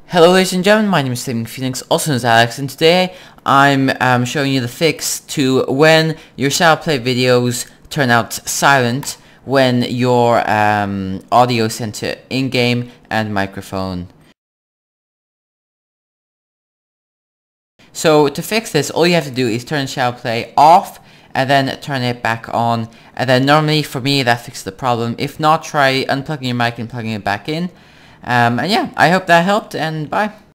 Hello ladies and gentlemen, my name is Saving Phoenix, also known as Alex, and today I'm showing you the fix to when your Shadowplay videos turn out silent when your audio is sent to in-game and microphone. So to fix this, all you have to do is turn Shadowplay off and then turn it back on, and then normally for me that fixes the problem. If not, try unplugging your mic and plugging it back in. And yeah, I hope that helped, and bye.